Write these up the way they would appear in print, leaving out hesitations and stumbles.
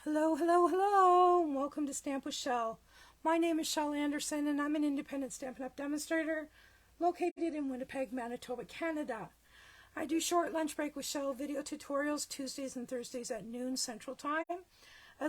Hello, hello, hello, and welcome to Stamp with Shell. My name is Shell Anderson, and I'm an independent Stampin' Up! Demonstrator located in Winnipeg, Manitoba, Canada. I do short lunch break with Shell video tutorials Tuesdays and Thursdays at noon Central Time. I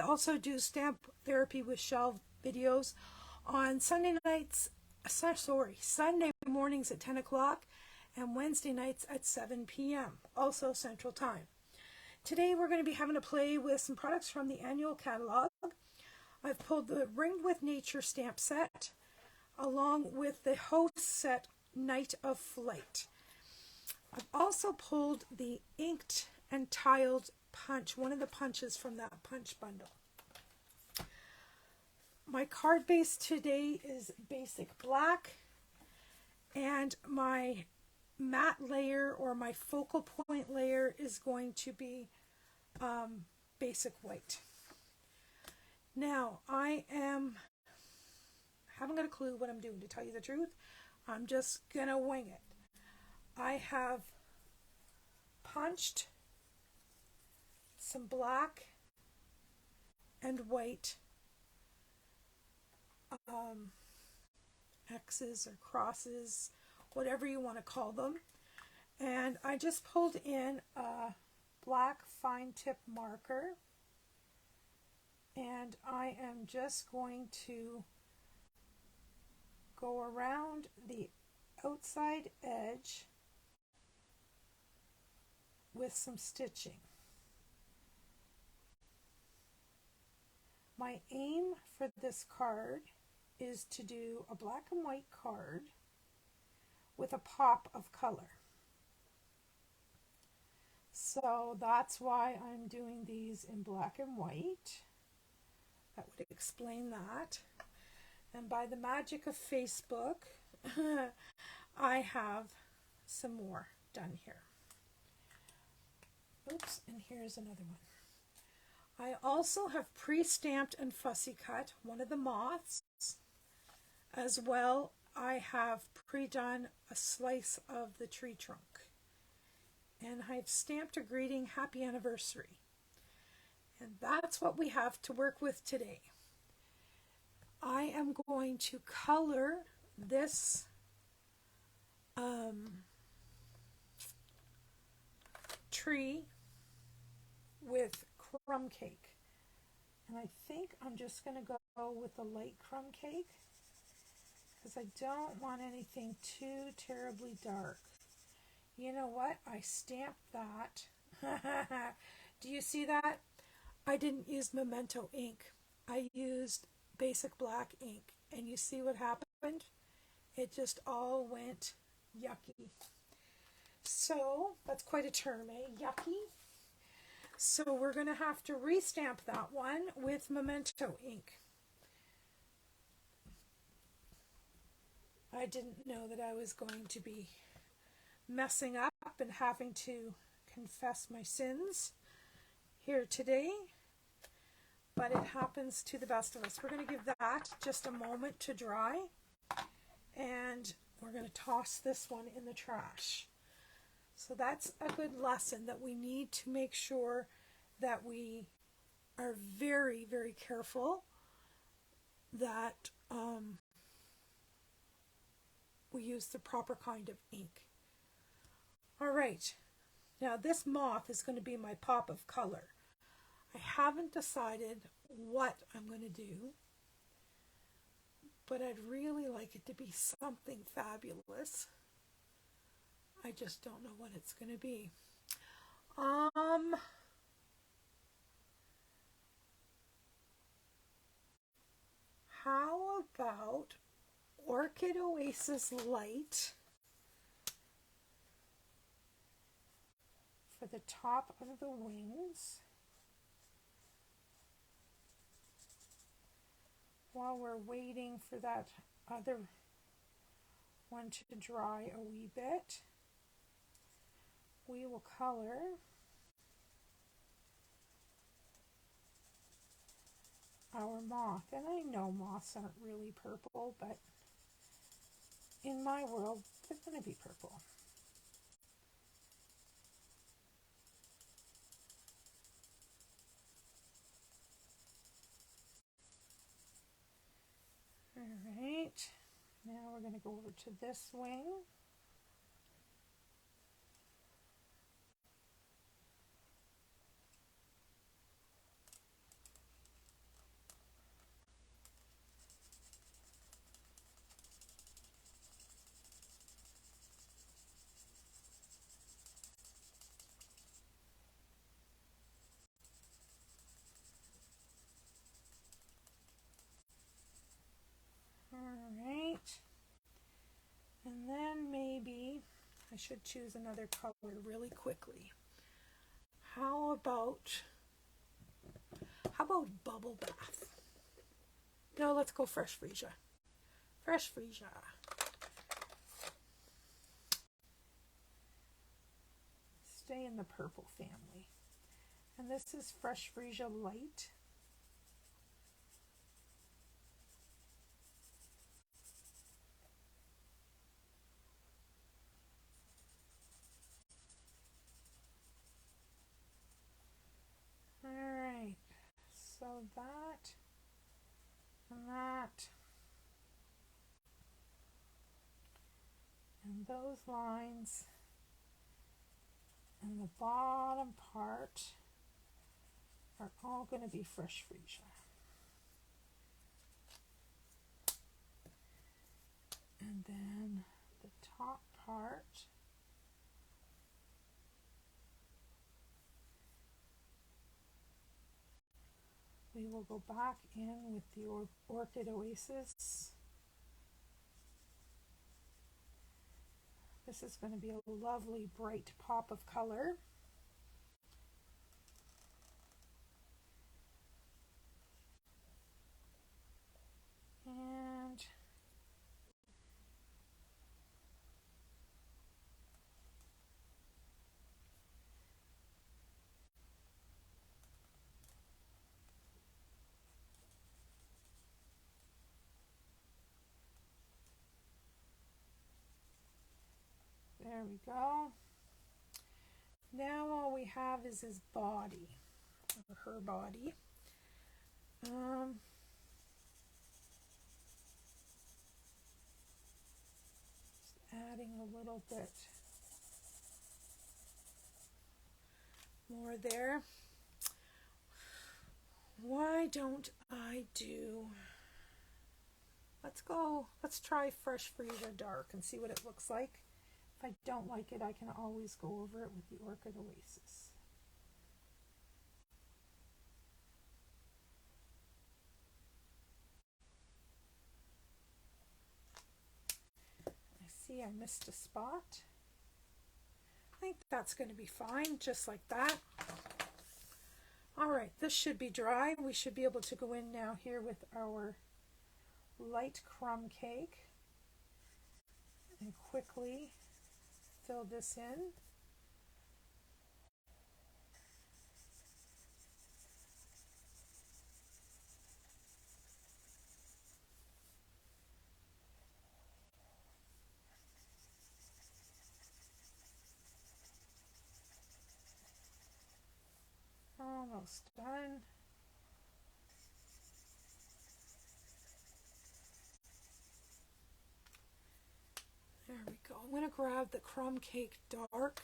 also do stamp therapy with Shell videos on Sunday mornings at 10 o'clock and Wednesday nights at 7 p.m., also Central Time. Today we're going to be having a play with some products from the annual catalog. I've pulled the Ringed with Nature stamp set along with the host set Night of Flight. I've also pulled the inked and tiled punch, one of the punches from that punch bundle. My card base today is basic black, and my matte layer or my focal point layer is going to be basic white. Now I haven't got a clue what I'm doing, to tell you the truth. I'm just gonna wing it. I have punched some black and white X's or crosses, whatever you want to call them, and I just pulled in a black fine tip marker, and I am just going to go around the outside edge with some stitching. My aim for this card is to do a black and white card with a pop of color. So that's why I'm doing these in black and white. That would explain that. And by the magic of Facebook, I have some more done here. Oops, and here's another one. I also have pre-stamped and fussy cut one of the moths. As well, I have pre-done a slice of the tree trunk. And I've stamped a greeting, happy anniversary. And that's what we have to work with today. I am going to color this tree with crumb cake. And I think I'm just going to go with the light crumb cake because I don't want anything too terribly dark. You know what? I stamped that. Do you see that? I didn't use Memento ink. I used basic black ink. And you see what happened? It just all went yucky. So, that's quite a term, eh? Yucky. So we're going to have to restamp that one with Memento ink. I didn't know that I was going to be messing up and having to confess my sins here today, but it happens to the best of us. We're going to give that just a moment to dry, and we're going to toss this one in the trash. So that's a good lesson, that we need to make sure that we are very, very careful that we use the proper kind of ink. All right, now this moth is going to be my pop of color. I haven't decided what I'm going to do, but I'd really like it to be something fabulous. I just don't know what it's going to be. How about Orchid Oasis Light for the top of the wings, while we're waiting for that other one to dry a wee bit. We will color our moth. And I know moths aren't really purple, but in my world, they're going to be purple. we're going to go over to this wing. Alright, and then maybe I should choose another color really quickly. How about bubble bath? No, let's go fresh freesia. Fresh freesia. Stay in the purple family. And this is fresh freesia light. Alright, so that and that and those lines and the bottom part are all going to be fresh freesia. And then the top part we will go back in with the Orchid Oasis. This is going to be a lovely bright pop of color. And there we go. Now all we have is his body, or her body. Just adding a little bit more there. Why don't I do, let's try Fresh Freesia Dark and see what it looks like. If I don't like it, I can always go over it with the Orchid Oasis. I see I missed a spot. I think that's going to be fine, just like that. All right, this should be dry. We should be able to go in now here with our light crumb cake and quickly fill this in. Almost done. There we go. I'm going to grab the crumb cake dark.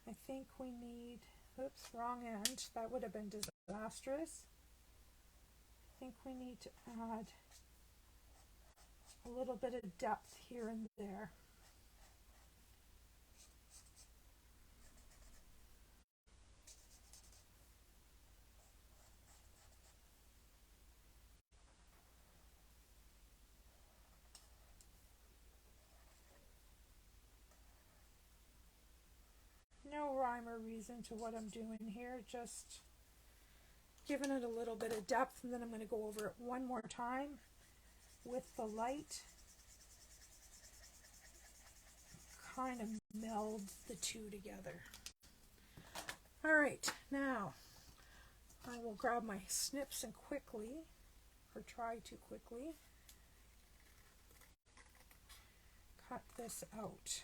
I think we need, oops, wrong end. That would have been disastrous. I think we need to add a little bit of depth here and there. No rhyme or reason to what I'm doing here, just giving it a little bit of depth, and then I'm going to go over it one more time with the light. Kind of meld the two together. All right, now I will grab my snips and quickly, or try to quickly, cut this out.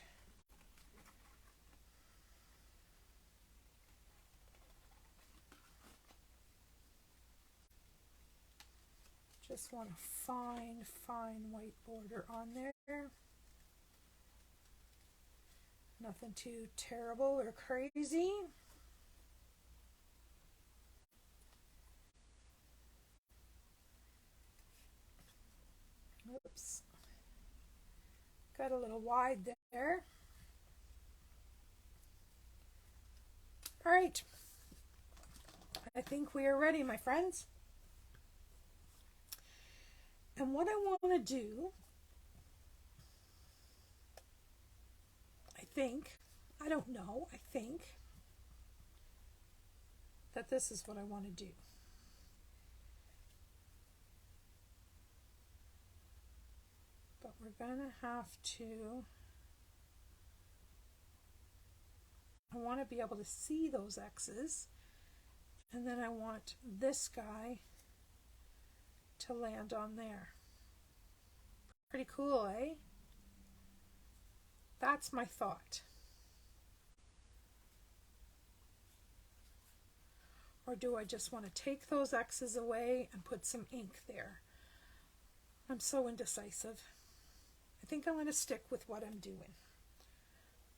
Just want a fine, fine white border on there. Nothing too terrible or crazy. Oops. Got a little wide there. All right. I think we are ready, my friends. And what I want to do, I don't know, I think that this is what I want to do. But we're going to have to, I want to be able to see those X's, and then I want this guy to land on there. Pretty cool, eh? That's my thought. Or do I just want to take those X's away and put some ink there? I'm so indecisive. I think I'm going to stick with what I'm doing.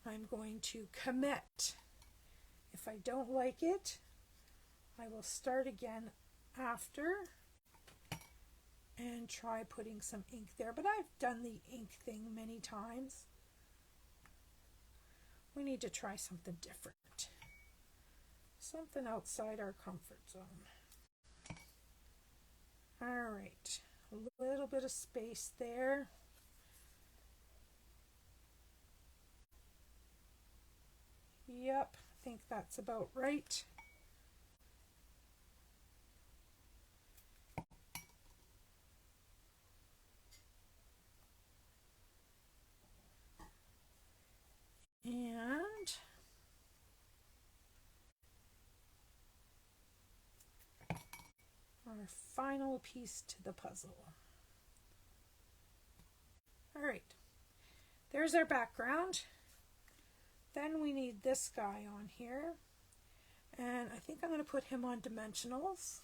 I'm going to commit. If I don't like it, I will start again after and try putting some ink there. But I've done the ink thing many times. We need to try something different. Something outside our comfort zone. All right, a little bit of space there. Yep, I think that's about right. And our final piece to the puzzle. All right, there's our background. Then we need this guy on here, and I think I'm going to put him on dimensionals.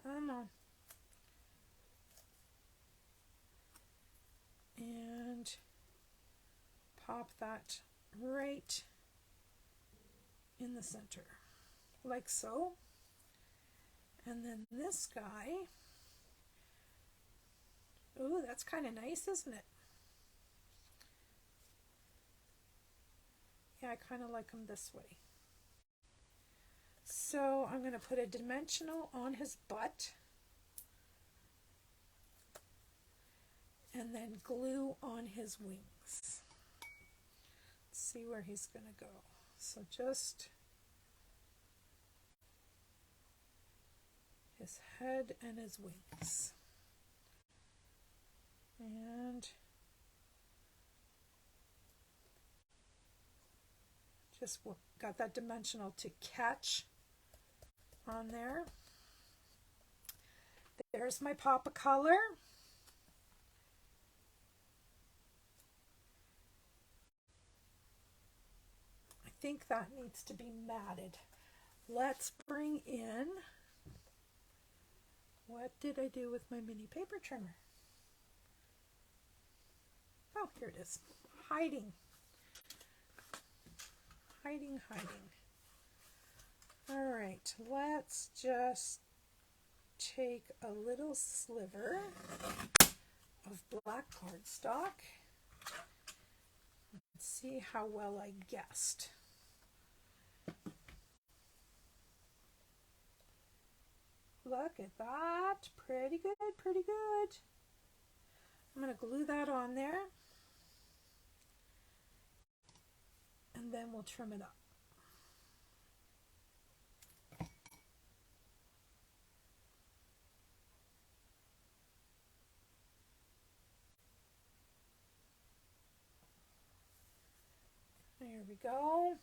Come on. And pop that right in the center, like so. And then this guy, ooh, that's kind of nice, isn't it? Yeah, I kind of like him this way. So I'm going to put a dimensional on his butt and then glue on his wings. Let's see where he's going to go. So just his head and his wings. And just got that dimensional to catch on there. There's my pop of color. I think that needs to be matted. Let's bring in, what did I do with my mini paper trimmer? Oh, here it is. Hiding. Hiding. All right, let's just take a little sliver of black cardstock and see how well I guessed. Look at that. Pretty good, pretty good. I'm going to glue that on there, and then we'll trim it up. There we go.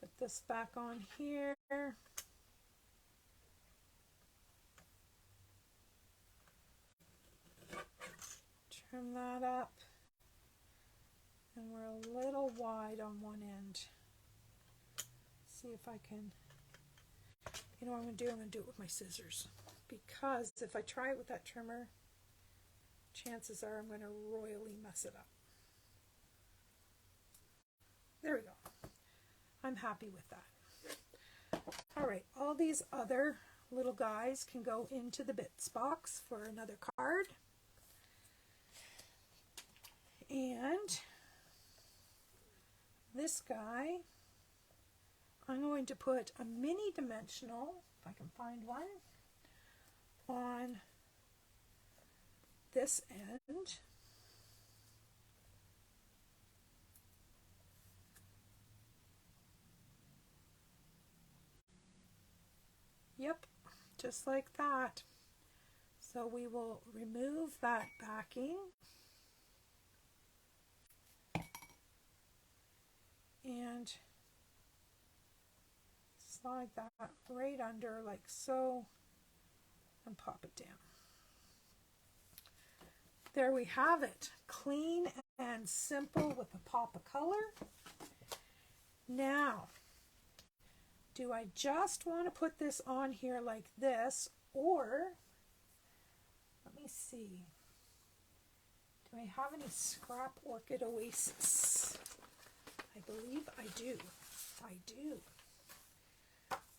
Put this back on here. trim that up. And we're a little wide on one end. See if I can, you know what I'm going to do? I'm going to do it with my scissors. Because if I try it with that trimmer, chances are I'm going to royally mess it up. There we go. I'm happy with that. All right, all these other little guys can go into the bits box for another card. And this guy, I'm going to put a mini dimensional, if I can find one, on this end. Yep, just like that. So we will remove that backing and slide that right under like so and pop it down. There we have it, clean and simple with a pop of color. Now, do I just want to put this on here like this, or let me see, do I have any scrap Orchid Oasis? I believe I do. I do.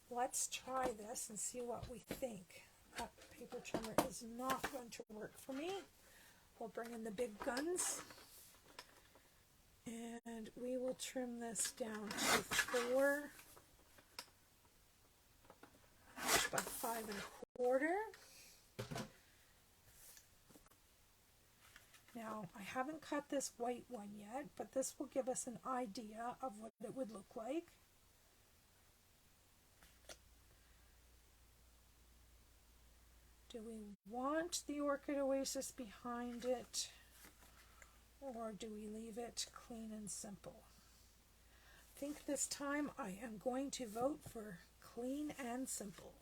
Let's try this and see what we think. That paper trimmer is not going to work for me. We'll bring in the big guns and we will trim this down to 4 by 5 1/4. Now, I haven't cut this white one yet, but this will give us an idea of what it would look like. Do we want the Orchid Oasis behind it, or do we leave it clean and simple? I think this time I am going to vote for clean and simple.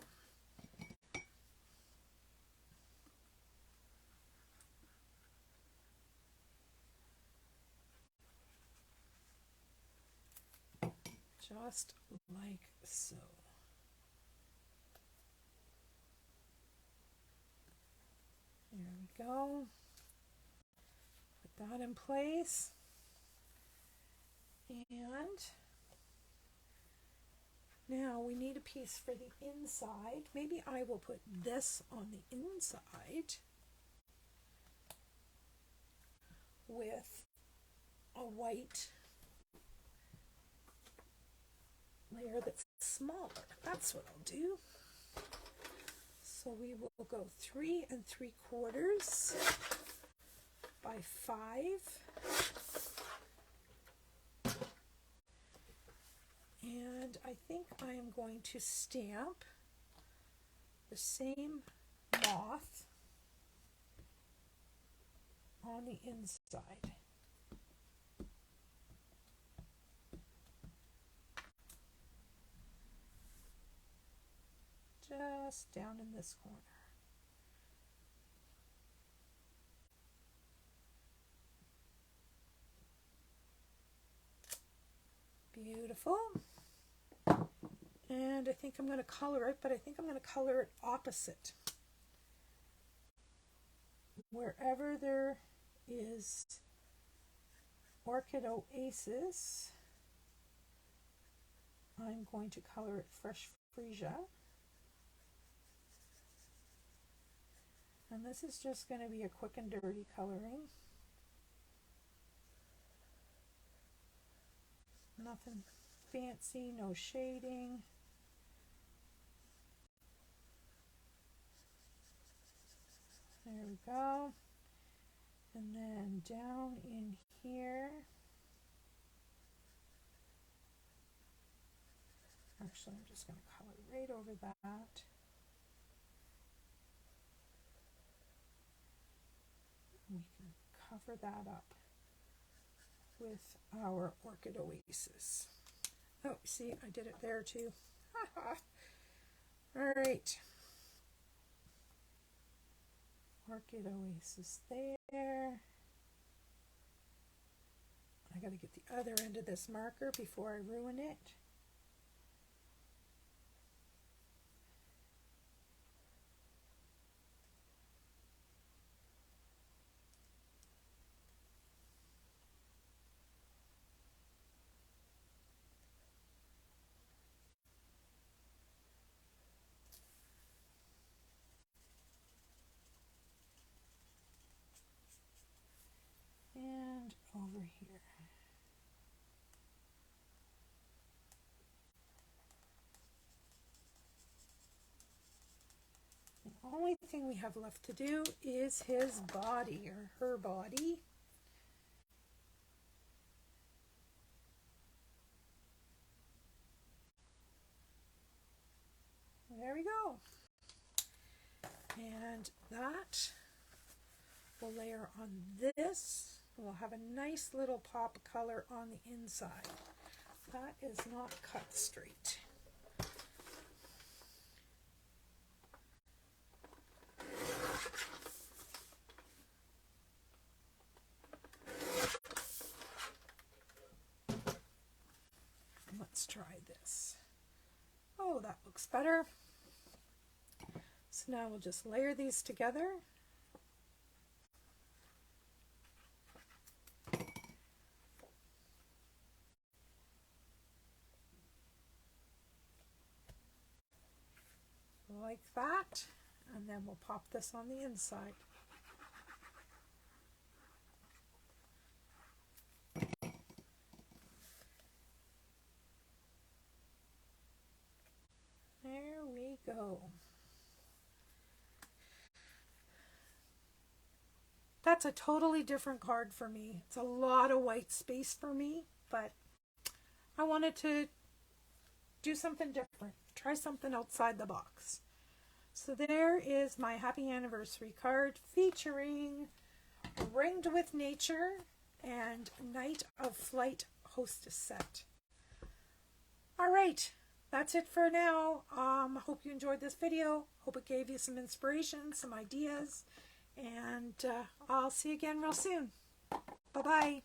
Just like so. There we go. Put that in place. And now we need a piece for the inside. Maybe I will put this on the inside with a white layer that's smaller. That's what I'll do. So we will go 3 3/4 by 5. And I think I am going to stamp the same moth on the inside. Just down in this corner. Beautiful. And I think I'm going to color it, but I think I'm going to color it opposite. Wherever there is Orchid Oasis, I'm going to color it Fresh Freesia. And this is just going to be a quick and dirty coloring. Nothing fancy, no shading. There we go. And then down in here, actually I'm just going to color right over that. We can cover that up with our Orchid Oasis. Oh, see, I did it there too. All right. Orchid Oasis there. I got to get the other end of this marker before I ruin it. And over here. The only thing we have left to do is his body, or her body. There we go. And that will layer on this. We'll have a nice little pop of color on the inside. That is not cut straight. Let's try this. Oh, that looks better. So now we'll just layer these together. Like that, and then we'll pop this on the inside. There we go. That's a totally different card for me. It's a lot of white space for me, but I wanted to do something different, try something outside the box. So there is my happy anniversary card featuring Ringed with Nature and Night of Flight hostess set. All right, that's it for now. Hope you enjoyed this video. Hope it gave you some inspiration, some ideas, and I'll see you again real soon. Bye-bye.